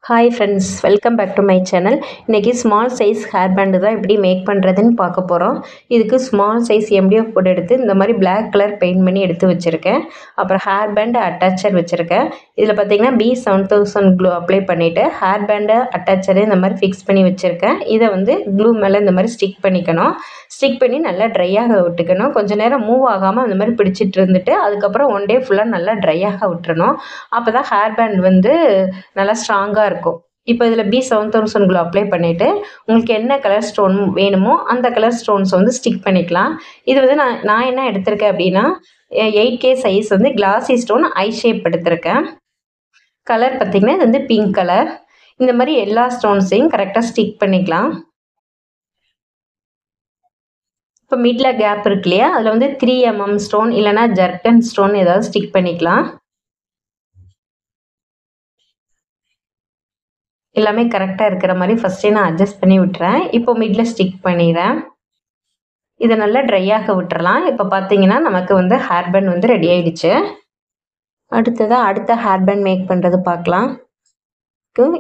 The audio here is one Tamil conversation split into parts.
Hi friends, welcome back to my channel. இன்றைக்கி ஸ்மால் சைஸ் ஹேர் பேண்டு தான் எப்படி மேக் பண்ணுறதுன்னு பார்க்க போகிறோம். இதுக்கு ஸ்மால் சைஸ் எம்டிஎஃப் போர்டு எடுத்து இந்த மாதிரி பிளாக் கலர் பெயிண்ட் பண்ணி எடுத்து வச்சுருக்கேன். அப்புறம் ஹேர் பேண்டு அட்டாச்சர் வச்சுருக்கேன். இதில் பார்த்தீங்கன்னா B7000 க்ளூ அப்ளை பண்ணிவிட்டு ஹேர் பேண்டு அட்டாச்சரு இந்த மாதிரி ஃபிக்ஸ் பண்ணி வச்சுருக்கேன். இதை வந்து க்ளூ மேலே இந்த மாதிரி ஸ்டிக் பண்ணிக்கணும். ஸ்டிக் பண்ணி நல்லா ட்ரையாக விட்டுக்கணும். கொஞ்சம் நேரம் மூவ் ஆகாமல் அந்த மாதிரி பிடிச்சிட்டு இருந்துட்டு அதுக்கப்புறம் ஒன் டே ஃபுல்லாக நல்லா ட்ரையாக விட்டுறணும். அப்போ தான் ஹேர் பேண்ட் வந்து நல்லா ஸ்ட்ராங்காக இருக்கும். இப்போ இதில் B7000 க்ளூ அப்ளை பண்ணிவிட்டு உங்களுக்கு என்ன கலர் ஸ்டோன் வேணுமோ அந்த கலர் ஸ்டோன்ஸ் வந்து ஸ்டிக் பண்ணிக்கலாம். இது வந்து நான் என்ன எடுத்திருக்கேன் அப்படின்னா 8K சைஸ் வந்து கிளாசி ஸ்டோன் ஐ ஷேப் எடுத்திருக்கேன். கலர் பார்த்திங்கன்னா இது வந்து பிங்க் கலர். இந்த மாதிரி எல்லா ஸ்டோன்ஸையும் கரெக்டாக ஸ்டிக் பண்ணிக்கலாம். இப்போ மிடில் கேப் இருக்கு இல்லையா, அதில் வந்து 3mm ஸ்டோன் இல்லைனா ஜர்கன் ஸ்டோன் ஏதாவது ஸ்டிக் பண்ணிக்கலாம். எல்லாமே கரெக்டாக இருக்கிற மாதிரி ஃபஸ்ட்டே நான் அட்ஜஸ்ட் பண்ணி விட்டுறேன். இப்போ மிடில் ஸ்டிக் பண்ணிடுறேன். இதை நல்லா ட்ரையாக விட்டுறலாம். இப்போ பார்த்தீங்கன்னா நமக்கு வந்து ஹேர் பேண்ட் வந்து ரெடி ஆகிடுச்சு. அடுத்ததாக அடுத்த ஹேர் பேண்ட் மேக் பண்ணுறது பார்க்கலாம்.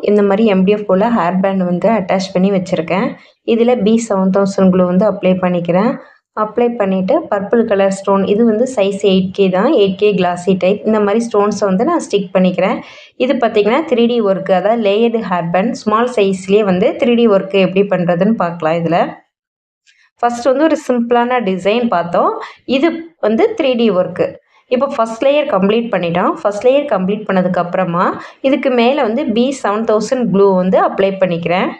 இந்த மாதிரி எம்டிஎஃப் போல் ஹேர் பேண்ட் வந்து அட்டாச் பண்ணி வச்சுருக்கேன். இதில் B7000 க்ளூ வந்து அப்ளை பண்ணிக்கிறேன். அப்ளை பண்ணிவிட்டு பர்பிள் கலர் ஸ்டோன், இது வந்து சைஸ் 8K தான், 8K கிளாசி டைப். இந்த மாதிரி ஸ்டோன்ஸை வந்து நான் ஸ்டிக் பண்ணிக்கிறேன். இது பார்த்திங்கன்னா 3D ஒர்க்கு, அதாவது லேயர்டு ஹேர் பேண்ட் ஸ்மால் சைஸ்லேயே வந்து 3D ஒர்க்கு எப்படி பண்ணுறதுன்னு பார்க்கலாம். இதில் ஃபஸ்ட் வந்து ஒரு சிம்பிளான டிசைன் பார்த்தோம். இது வந்து 3D ஒர்க்கு. இப்போ ஃபஸ்ட் லேயர் கம்ப்ளீட் பண்ணிட்டோம். ஃபஸ்ட் லேயர் கம்ப்ளீட் பண்ணதுக்கப்புறமா இதுக்கு மேலே வந்து B7000 க்ளூ வந்து அப்ளை பண்ணிக்கிறேன்.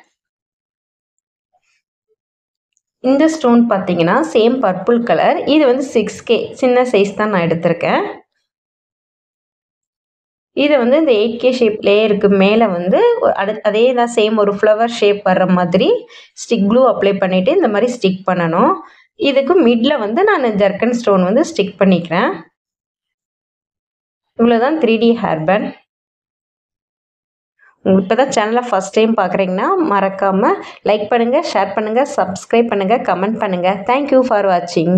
இந்த ஸ்டோன் பார்த்தீங்கன்னா சேம் பர்பிள் கலர். இது வந்து 6K சின்ன சைஸ் தான் நான் எடுத்திருக்கேன். இதை வந்து இந்த 8K ஷேப் லேயருக்கு மேலே வந்து அதே தான் சேம் ஒரு ஃப்ளவர் ஷேப் வர்ற மாதிரி ஸ்டிக் க்ளூ அப்ளை பண்ணிவிட்டு இந்த மாதிரி ஸ்டிக் பண்ணணும். இதுக்கு மிடில் வந்து நான் ஜர்கன் ஸ்டோன் வந்து ஸ்டிக் பண்ணிக்கிறேன். இவ்வளோதான் 3D ஹேர் பேண்ட். இப்போ தான் சேனலை ஃபஸ்ட் டைம் பார்க்குறீங்கன்னா மறக்காமல் லைக் பண்ணுங்கள், ஷேர் பண்ணுங்கள், சப்ஸ்கிரைப் பண்ணுங்கள், கமெண்ட் பண்ணுங்கள். தேங்க்யூ ஃபார் வாட்சிங்.